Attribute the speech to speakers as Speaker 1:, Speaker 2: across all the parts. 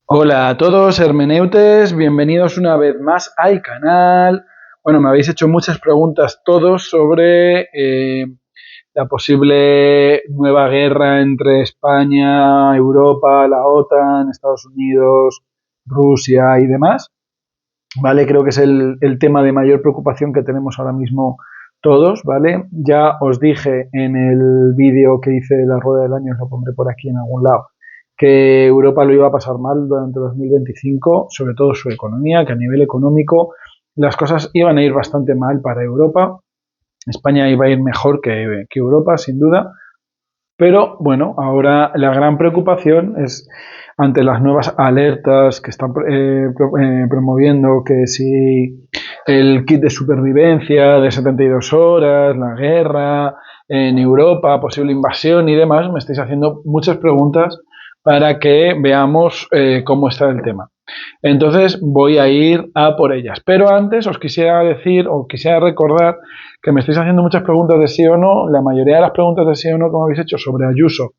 Speaker 1: Hola a todos, hermeneutes, bienvenidos una vez más al canal. Bueno, me habéis hecho muchas preguntas todos sobre la posible nueva guerra entre España, Europa, la OTAN, Estados Unidos, Rusia y demás. ¿Vale? Creo que es el tema de mayor preocupación que tenemos ahora mismo todos, ¿vale? Ya os dije en el vídeo que hice de la rueda del año, os lo pondré por aquí en algún lado, que Europa lo iba a pasar mal durante 2025, sobre todo su economía, que a nivel económico las cosas iban a ir bastante mal para Europa. España iba a ir mejor que Europa, sin duda, pero bueno, ahora la gran preocupación es ante las nuevas alertas que están promoviendo, que si el kit de supervivencia de 72 horas, la guerra en Europa, posible invasión y demás, me estáis haciendo muchas preguntas para que veamos cómo está el tema. Entonces voy a ir a por ellas. Pero antes os quisiera decir o quisiera recordar que me estáis haciendo muchas preguntas de sí o no. La mayoría de las preguntas de sí o no que me habéis hecho sobre Ayuso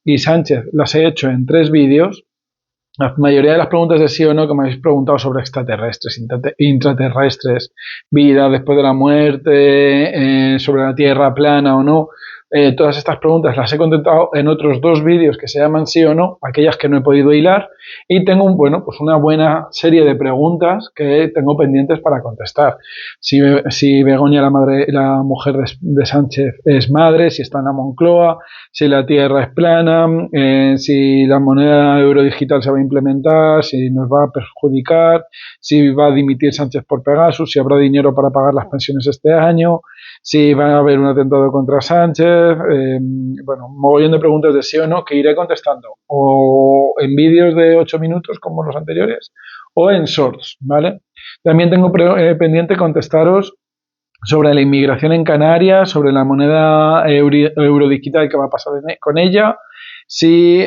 Speaker 1: y Sánchez las he hecho en 3 vídeos. La mayoría de las preguntas de sí o no que me habéis preguntado sobre extraterrestres, intraterrestres, vida después de la muerte, sobre la Tierra plana o no, todas estas preguntas las he contestado en otros 2 vídeos que se llaman sí o no, aquellas que no he podido hilar, y tengo pues una buena serie de preguntas que tengo pendientes para contestar. Si Begoña, la mujer de Sánchez, es madre, si está en la Moncloa, si la Tierra es plana, si la moneda eurodigital se va a implementar, si nos va a perjudicar, si va a dimitir Sánchez por Pegasus, si habrá dinero para pagar las pensiones este año, si va a haber un atentado contra Sánchez, bueno, un mogollón de preguntas de sí o no que iré contestando, o en vídeos de 8 minutos como los anteriores, o en shorts, ¿vale? También tengo pendiente contestaros sobre la inmigración en Canarias, sobre la moneda eurodigital que va a pasar con ella, sí,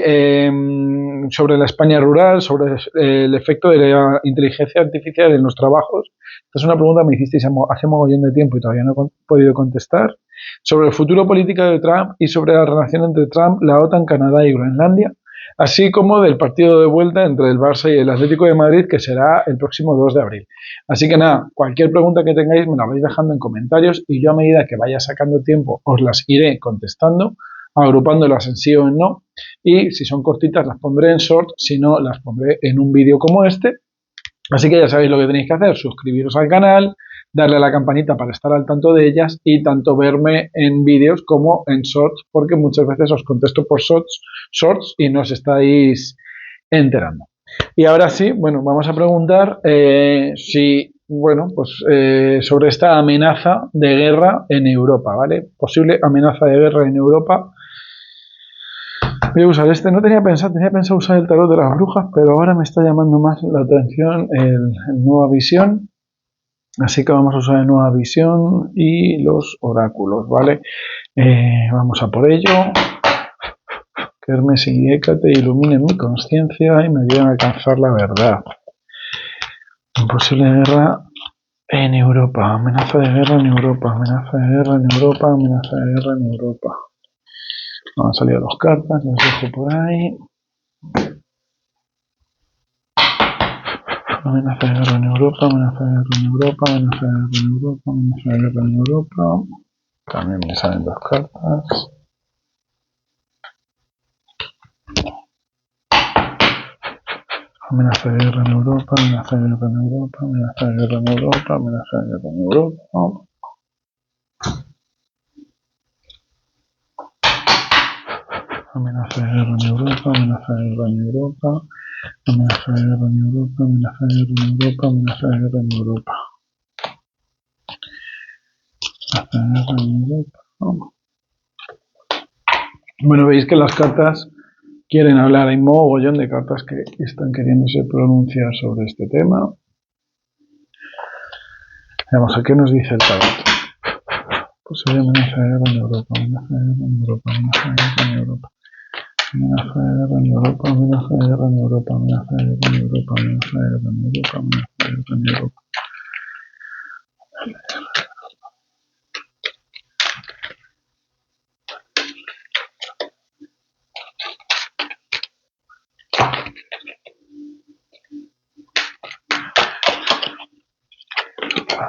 Speaker 1: sobre la España rural, sobre el efecto de la inteligencia artificial en los trabajos. Esta es una pregunta que me hicisteis hace mogollón de tiempo y todavía no he podido contestar. Sobre el futuro político de Trump y sobre la relación entre Trump, la OTAN, Canadá y Groenlandia, así como del partido de vuelta entre el Barça y el Atlético de Madrid, que será el próximo 2 de abril. Así que nada, cualquier pregunta que tengáis me la vais dejando en comentarios y yo a medida que vaya sacando tiempo os las iré contestando, agrupándolas en sí o en no, y si son cortitas las pondré en short, si no las pondré en un vídeo como este. Así que ya sabéis lo que tenéis que hacer, suscribiros al canal, darle a la campanita para estar al tanto de ellas y tanto verme en vídeos como en shorts, porque muchas veces os contesto por shorts y no os estáis enterando. Y ahora sí, bueno, vamos a preguntar si, bueno, pues sobre esta amenaza de guerra en Europa, ¿vale? Posible amenaza de guerra en Europa. Voy a usar este, no tenía pensado usar el tarot de las brujas, pero ahora me está llamando más la atención el Nueva Visión. Así que vamos a usar el Nueva Visión y los oráculos, ¿vale? Vamos a por ello. Que Hermes y Hécate iluminen mi conciencia y me ayuden a alcanzar la verdad. Imposible guerra en Europa, amenaza de guerra en Europa, amenaza de guerra en Europa, amenaza de guerra en Europa. Han salido 2 cartas, las dejo por ahí. Amenaza de guerra en Europa, amenaza de guerra en Europa, amenaza de guerra en Europa, amenaza de guerra en Europa. También me salen 2 cartas. Amenaza de guerra en Europa, amenaza de guerra en Europa, amenaza de guerra en Europa, amenaza de guerra en Europa. Amenaza de guerra en Europa, amenaza de guerra en Europa, amenaza de guerra en Europa, amenaza de guerra en Europa, amenaza de guerra en Europa. Amenaza de guerra en Europa. Bueno, veis que las cartas quieren hablar, hay mogollón de cartas que están queriéndose pronunciar sobre este tema. Veamos a qué nos dice el tarot. Posible amenaza de guerra en Europa, amenaza de guerra en Europa, amenaza de guerra en Europa. Amenaza de guerra en Europa, amenaza de guerra en Europa, amenaza de guerra en Europa, amenaza de guerra en Europa, amenaza de guerra en Europa.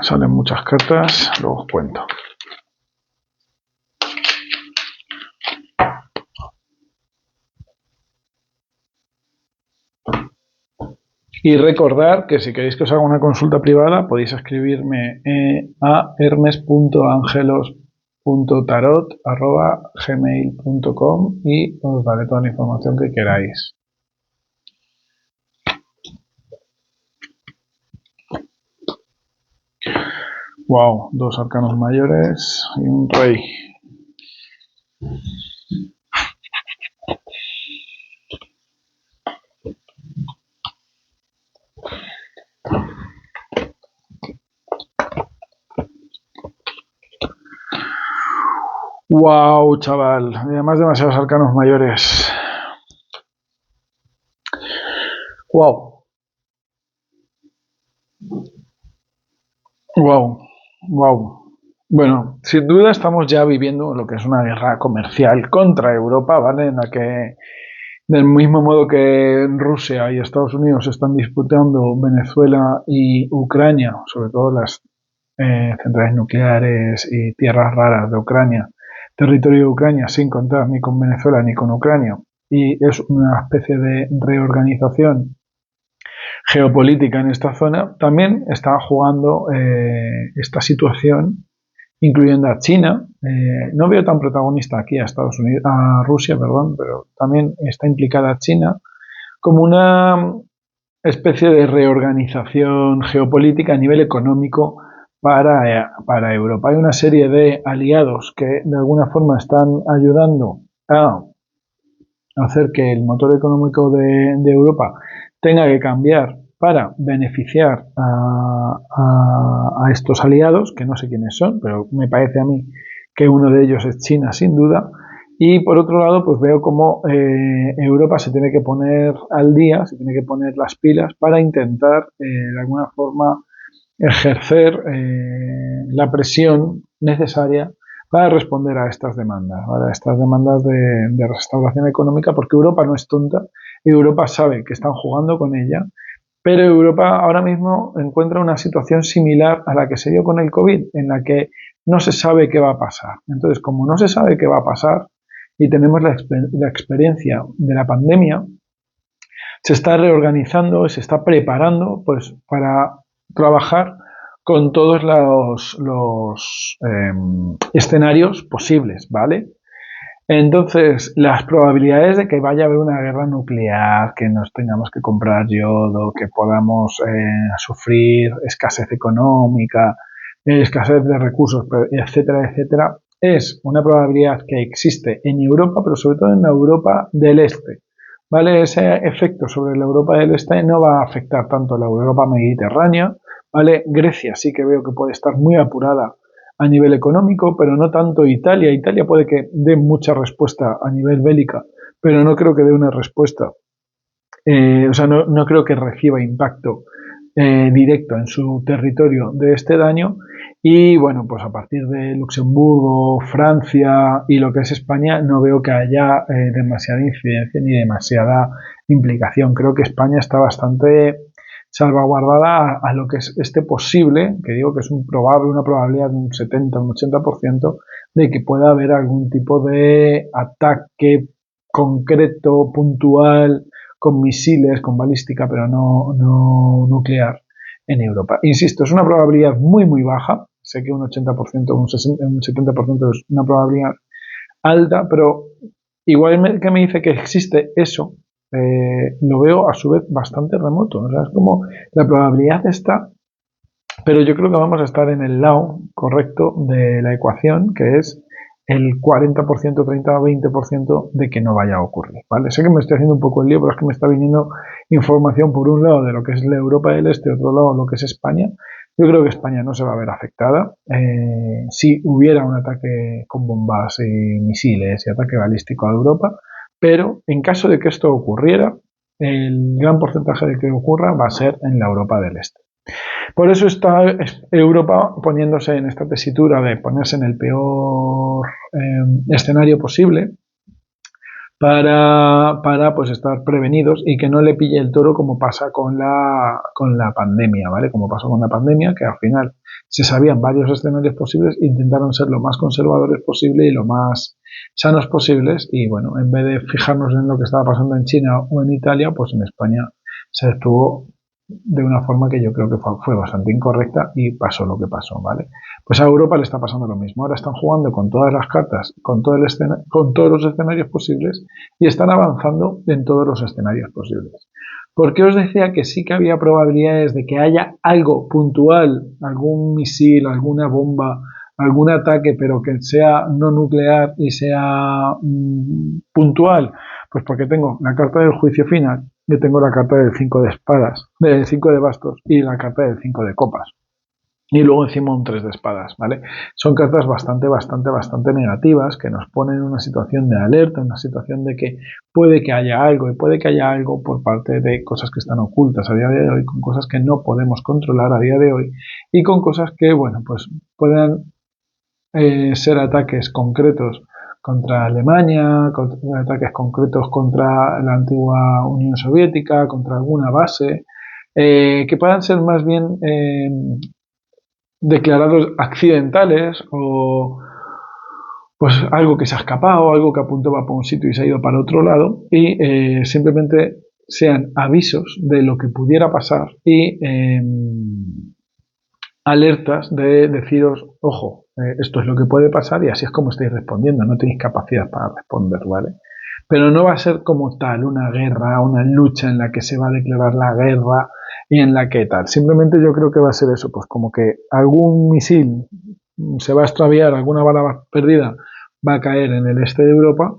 Speaker 1: Salen muchas cartas, luego os cuento. Y recordar que si queréis que os haga una consulta privada podéis escribirme a hermes.angelos.tarot@gmail.com y os daré toda la información que queráis. Wow, 2 arcanos mayores y un rey. Wow, chaval, además demasiados arcanos mayores. Wow. Wow. Wow. Bueno, sin duda estamos ya viviendo lo que es una guerra comercial contra Europa, ¿vale? En la que, del mismo modo que Rusia y Estados Unidos están disputando Venezuela y Ucrania, sobre todo las centrales nucleares y tierras raras de Ucrania, territorio de Ucrania, sin contar ni con Venezuela ni con Ucrania, y es una especie de reorganización geopolítica en esta zona, también está jugando esta situación, incluyendo a China. No veo tan protagonista aquí a Estados Unidos, a Rusia, perdón, pero también está implicada China como una especie de reorganización geopolítica a nivel económico para Europa. Hay una serie de aliados que de alguna forma están ayudando a hacer que el motor económico de Europa tenga que cambiar para beneficiar a estos aliados, que no sé quiénes son, pero me parece a mí que uno de ellos es China, sin duda. Y por otro lado, pues veo como Europa se tiene que poner al día, se tiene que poner las pilas para intentar, de alguna forma, ejercer la presión necesaria para responder a estas demandas, ¿vale? A estas demandas de restauración económica, porque Europa no es tonta y Europa sabe que están jugando con ella, pero Europa ahora mismo encuentra una situación similar a la que se dio con el COVID, en la que no se sabe qué va a pasar. Entonces, como no se sabe qué va a pasar y tenemos la experiencia de la pandemia, se está reorganizando, se está preparando pues para trabajar con todos los escenarios posibles, ¿vale? Entonces, las probabilidades de que vaya a haber una guerra nuclear, que nos tengamos que comprar yodo, que podamos sufrir escasez económica, escasez de recursos, etcétera, etcétera, es una probabilidad que existe en Europa, pero sobre todo en la Europa del Este. ¿Vale? Ese efecto sobre la Europa del Este no va a afectar tanto a la Europa mediterránea, ¿vale? Grecia sí que veo que puede estar muy apurada a nivel económico, pero no tanto Italia. Italia puede que dé mucha respuesta a nivel bélica, pero no creo que dé una respuesta, o sea, no creo que reciba impacto directo en su territorio de este daño. Y bueno, pues a partir de Luxemburgo, Francia y lo que es España, no veo que haya demasiada incidencia ni demasiada implicación. Creo que España está bastante salvaguardada a lo que es este posible, que digo que es una probabilidad de un 70, un 80%, de que pueda haber algún tipo de ataque concreto, puntual, con misiles, con balística, pero no nuclear en Europa. Insisto, es una probabilidad muy, muy baja. Sé que un 80%, un 70% es una probabilidad alta, pero igual que me dice que existe eso, lo veo a su vez bastante remoto. O sea, es como la probabilidad está, pero yo creo que vamos a estar en el lado correcto de la ecuación, que es el 40%, 30, 20% de que no vaya a ocurrir, ¿vale? Sé que me estoy haciendo un poco el lío, pero es que me está viniendo información por un lado de lo que es la Europa del Este, otro lado lo que es España. Yo creo que España no se va a ver afectada. Si hubiera un ataque con bombas y misiles y ataque balístico a Europa, pero en caso de que esto ocurriera, el gran porcentaje de que ocurra va a ser en la Europa del Este. Por eso está Europa poniéndose en esta tesitura de ponerse en el peor escenario posible para pues estar prevenidos y que no le pille el toro como pasa con la pandemia, ¿vale? Como pasó con la pandemia, que al final se sabían varios escenarios posibles, intentaron ser lo más conservadores posible y lo más sanos posibles, y bueno, en vez de fijarnos en lo que estaba pasando en China o en Italia, pues en España se actuó de una forma que yo creo que fue bastante incorrecta y pasó lo que pasó, ¿vale? Pues a Europa le está pasando lo mismo. Ahora están jugando con todas las cartas, con todos los escenarios posibles, y están avanzando en todos los escenarios posibles. ¿Por qué os decía que sí que había probabilidades de que haya algo puntual, algún misil, alguna bomba, algún ataque, pero que sea no nuclear y sea puntual? Pues porque tengo la carta del juicio final, yo tengo la carta del 5 de espadas, del 5 de bastos y la carta del 5 de copas. Y luego encima un 3 de espadas, ¿vale? Son cartas bastante negativas que nos ponen en una situación de alerta, en una situación de que puede que haya algo, y puede que haya algo por parte de cosas que están ocultas a día de hoy, con cosas que no podemos controlar a día de hoy, y con cosas que, bueno, pues puedan ser ataques concretos contra Alemania, ataques concretos contra la antigua Unión Soviética, contra alguna base, que puedan ser más bien declarados accidentales, o pues algo que se ha escapado, algo que apuntaba para un sitio y se ha ido para otro lado, y simplemente sean avisos de lo que pudiera pasar y alertas de deciros, ojo, esto es lo que puede pasar y así es como estáis respondiendo, no tenéis capacidad para responder, ¿vale? Pero no va a ser como tal una guerra, una lucha en la que se va a declarar la guerra y en la que tal. Simplemente yo creo que va a ser eso, pues como que algún misil se va a extraviar, alguna bala perdida va a caer en el este de Europa,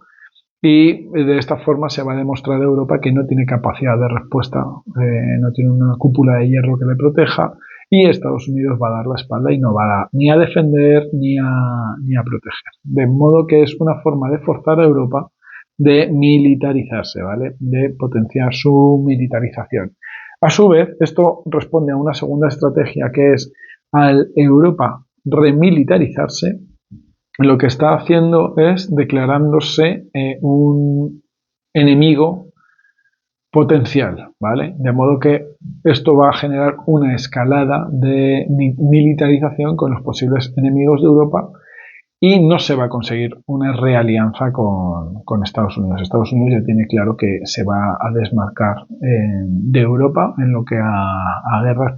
Speaker 1: y de esta forma se va a demostrar a Europa que no tiene capacidad de respuesta, no tiene una cúpula de hierro que le proteja, y Estados Unidos va a dar la espalda y no va ni a defender ni a proteger. De modo que es una forma de forzar a Europa de militarizarse, ¿vale? De potenciar su militarización. A su vez, esto responde a una segunda estrategia, que es, al Europa remilitarizarse, lo que está haciendo es declarándose un enemigo potencial, ¿vale? De modo que esto va a generar una escalada de militarización con los posibles enemigos de Europa, y no se va a conseguir una realianza con Estados Unidos. Estados Unidos ya tiene claro que se va a desmarcar de Europa en lo que a guerras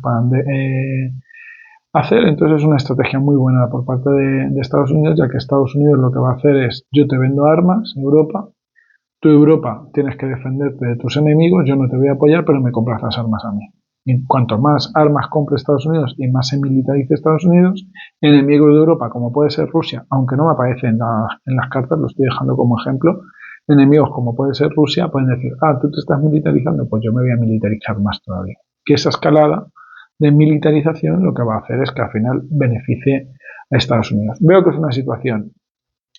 Speaker 1: hacer. Entonces es una estrategia muy buena por parte de Estados Unidos, ya que Estados Unidos lo que va a hacer es: yo te vendo armas, Europa, tú, Europa, tienes que defenderte de tus enemigos, yo no te voy a apoyar, pero me compras las armas a mí. Y cuanto más armas compre Estados Unidos y más se militarice Estados Unidos, enemigos de Europa, como puede ser Rusia, aunque no me aparece en las cartas, lo estoy dejando como ejemplo, enemigos como puede ser Rusia, pueden decir: ah, tú te estás militarizando, pues yo me voy a militarizar más todavía. Que esa escalada de militarización lo que va a hacer es que al final beneficie a Estados Unidos. Veo que es una situación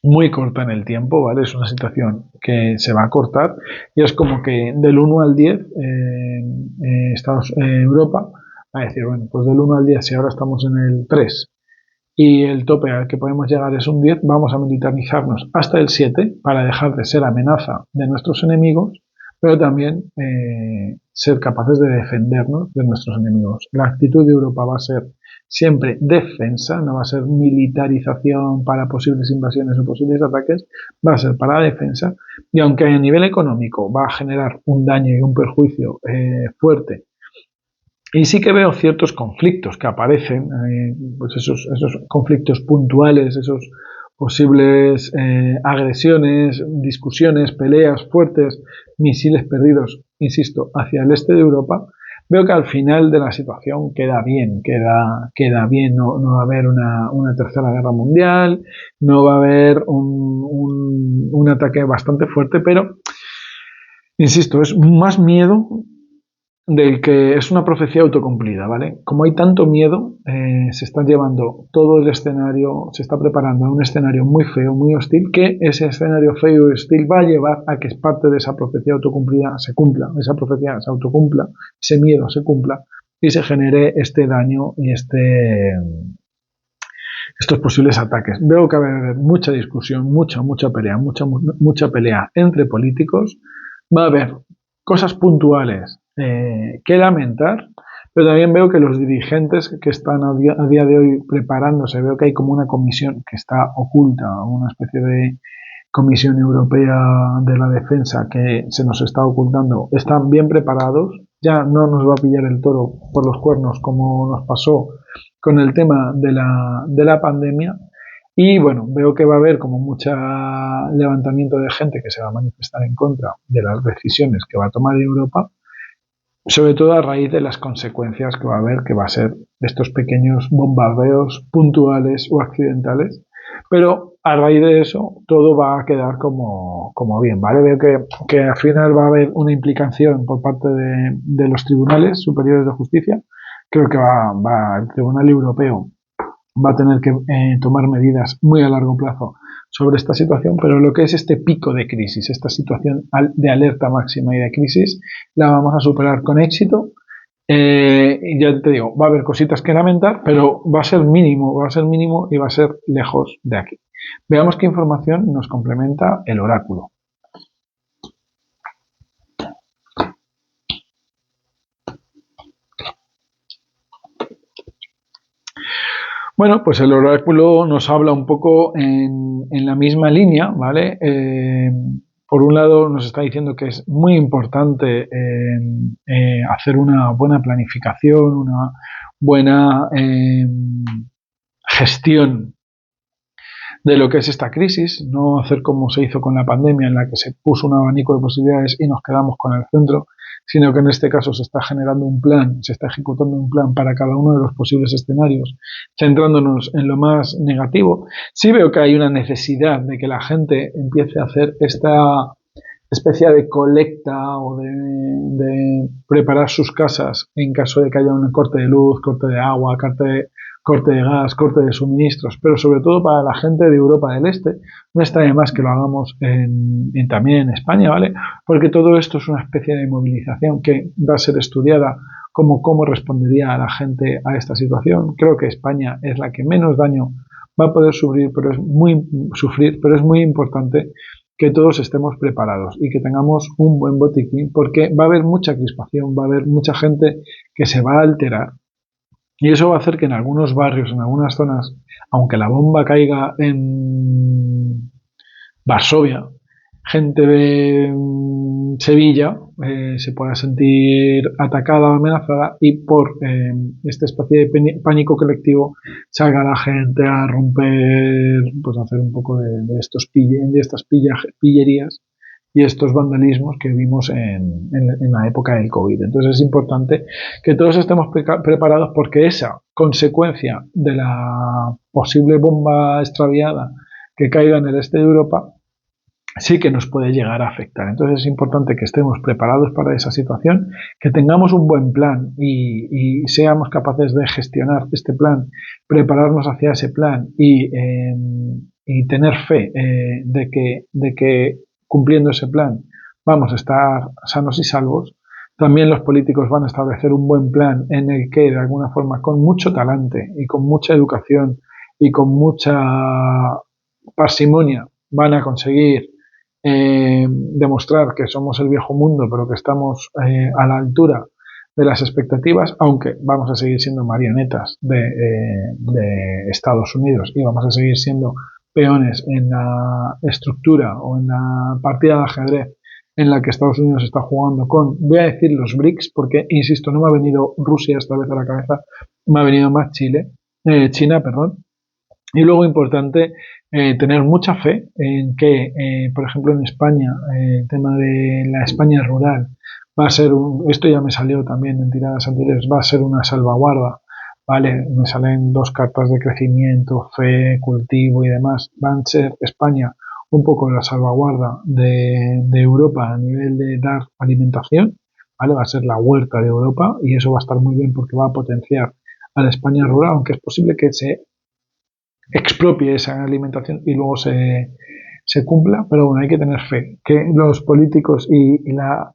Speaker 1: muy corta en el tiempo, ¿vale? Es una situación que se va a cortar, y es como que del 1 al 10 Europa va a decir: bueno, pues del 1 al 10, si ahora estamos en el 3 y el tope al que podemos llegar es un 10, vamos a militarizarnos hasta el 7 para dejar de ser amenaza de nuestros enemigos, pero también ser capaces de defendernos de nuestros enemigos. La actitud de Europa va a ser siempre defensa, no va a ser militarización para posibles invasiones o posibles ataques, va a ser para defensa, y aunque a nivel económico va a generar un daño y un perjuicio fuerte, y sí que veo ciertos conflictos que aparecen, pues esos conflictos puntuales, esos posibles agresiones, discusiones, peleas fuertes, misiles perdidos, insisto, hacia el este de Europa. Veo que al final de la situación queda bien, no va a haber una tercera guerra mundial, no va a haber un ataque bastante fuerte, pero, insisto, es más miedo del que es una profecía autocumplida, ¿vale? Como hay tanto miedo, se está llevando todo el escenario, se está preparando un escenario muy feo, muy hostil, que ese escenario feo y hostil va a llevar a que parte de esa profecía autocumplida se cumpla, esa profecía se autocumpla, ese miedo se cumpla, y se genere este daño y estos posibles ataques. Veo que va a haber mucha discusión, mucha pelea entre políticos. Va a haber cosas puntuales que lamentar, Pero también veo que los dirigentes que están a día de hoy preparándose, veo que hay como una comisión que está oculta, una especie de Comisión Europea de la Defensa que se nos está ocultando, están bien preparados, ya no nos va a pillar el toro por los cuernos como nos pasó con el tema de la pandemia. Y bueno, veo que va a haber como mucho levantamiento de gente que se va a manifestar en contra de las decisiones que va a tomar Europa, sobre todo a raíz de las consecuencias que va a haber, que va a ser estos pequeños bombardeos puntuales o accidentales, pero a raíz de eso todo va a quedar como bien, ¿vale? Veo que al final va a haber una implicación por parte de los tribunales superiores de justicia. Creo que el Tribunal Europeo va a tener que tomar medidas muy a largo plazo sobre esta situación, pero lo que es este pico de crisis, esta situación de alerta máxima y de crisis, la vamos a superar con éxito. Y ya te digo, va a haber cositas que lamentar, pero va a ser mínimo y va a ser lejos de aquí. Veamos qué información nos complementa el oráculo. Bueno, pues el oráculo nos habla un poco en la misma línea, ¿vale? Por un lado nos está diciendo que es muy importante hacer una buena planificación, una buena gestión de lo que es esta crisis, no hacer como se hizo con la pandemia, en la que se puso un abanico de posibilidades y nos quedamos con el centro, sino que en este caso se está generando un plan, se está ejecutando un plan para cada uno de los posibles escenarios, centrándonos en lo más negativo. Sí veo que hay una necesidad de que la gente empiece a hacer esta especie de colecta o de preparar sus casas en caso de que haya un corte de luz, corte de agua, corte de gas, corte de suministros, pero sobre todo para la gente de Europa del Este. No está de más que lo hagamos también en España, ¿vale? Porque todo esto es una especie de movilización que va a ser estudiada como cómo respondería a la gente a esta situación. Creo que España es la que menos daño va a poder sufrir, pero es muy importante que todos estemos preparados y que tengamos un buen botiquín, porque va a haber mucha crispación, va a haber mucha gente que se va a alterar. Y eso va a hacer que en algunos barrios, en algunas zonas, aunque la bomba caiga en Varsovia, gente de Sevilla se pueda sentir atacada o amenazada y por esta especie de pánico colectivo salga la gente a romper, pues a hacer un poco de estas pillerías y estos vandalismos que vimos en la época del COVID. Entonces es importante que todos estemos preparados porque esa consecuencia de la posible bomba extraviada que caiga en el este de Europa sí que nos puede llegar a afectar. Entonces es importante que estemos preparados para esa situación, que tengamos un buen plan y seamos capaces de gestionar este plan, prepararnos hacia ese plan y tener fe de que cumpliendo ese plan vamos a estar sanos y salvos. También los políticos van a establecer un buen plan en el que, de alguna forma, con mucho talante y con mucha educación y con mucha parsimonia, van a conseguir demostrar que somos el viejo mundo, pero que estamos a la altura de las expectativas, aunque vamos a seguir siendo marionetas de Estados Unidos y vamos a seguir siendo peones en la estructura o en la partida de ajedrez en la que Estados Unidos está jugando con, voy a decir los BRICS, porque, insisto, no me ha venido Rusia esta vez a la cabeza, me ha venido más China, perdón. Y luego importante tener mucha fe en que, por ejemplo, en España, el tema de la España rural va a ser esto ya me salió también en tiradas anteriores, va a ser una salvaguarda, ¿vale? Me salen dos cartas de crecimiento, fe, cultivo y demás. Van a ser España un poco la salvaguarda de Europa a nivel de dar alimentación, ¿vale? Va a ser la huerta de Europa y eso va a estar muy bien porque va a potenciar a la España rural, aunque es posible que se expropie esa alimentación y luego se cumpla, pero bueno, hay que tener fe que los políticos y la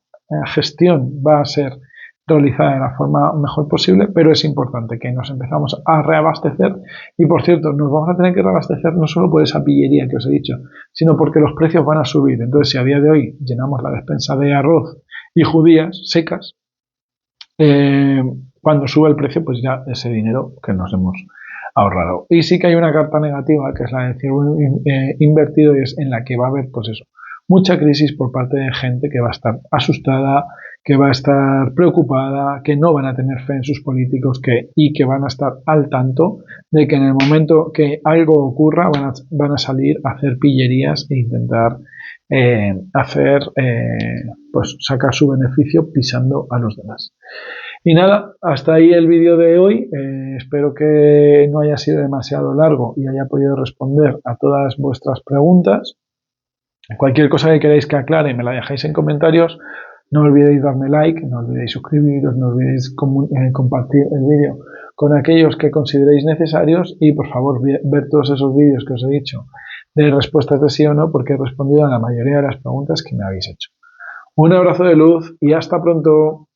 Speaker 1: gestión va a ser realizada de la forma mejor posible, pero es importante que nos empezamos a reabastecer y, por cierto, nos vamos a tener que reabastecer no solo por esa pillería que os he dicho, sino porque los precios van a subir. Entonces, si a día de hoy llenamos la despensa de arroz y judías secas, cuando sube el precio, pues ya ese dinero que nos hemos ahorrado. Y sí que hay una carta negativa, que es la de cierre invertido, y es en la que va a haber, pues eso, mucha crisis por parte de gente que va a estar asustada, que va a estar preocupada, que no van a tener fe en sus políticos y que van a estar al tanto de que en el momento que algo ocurra van a salir a hacer pillerías e intentar pues sacar su beneficio pisando a los demás. Y nada, hasta ahí el vídeo de hoy. Espero que no haya sido demasiado largo y haya podido responder a todas vuestras preguntas. Cualquier cosa que queráis que aclare, me la dejáis en comentarios. No olvidéis darme like, no olvidéis suscribiros, no olvidéis compartir el vídeo con aquellos que consideréis necesarios y por favor ver todos esos vídeos que os he dicho de respuestas de sí o no, porque he respondido a la mayoría de las preguntas que me habéis hecho. Un abrazo de luz y hasta pronto.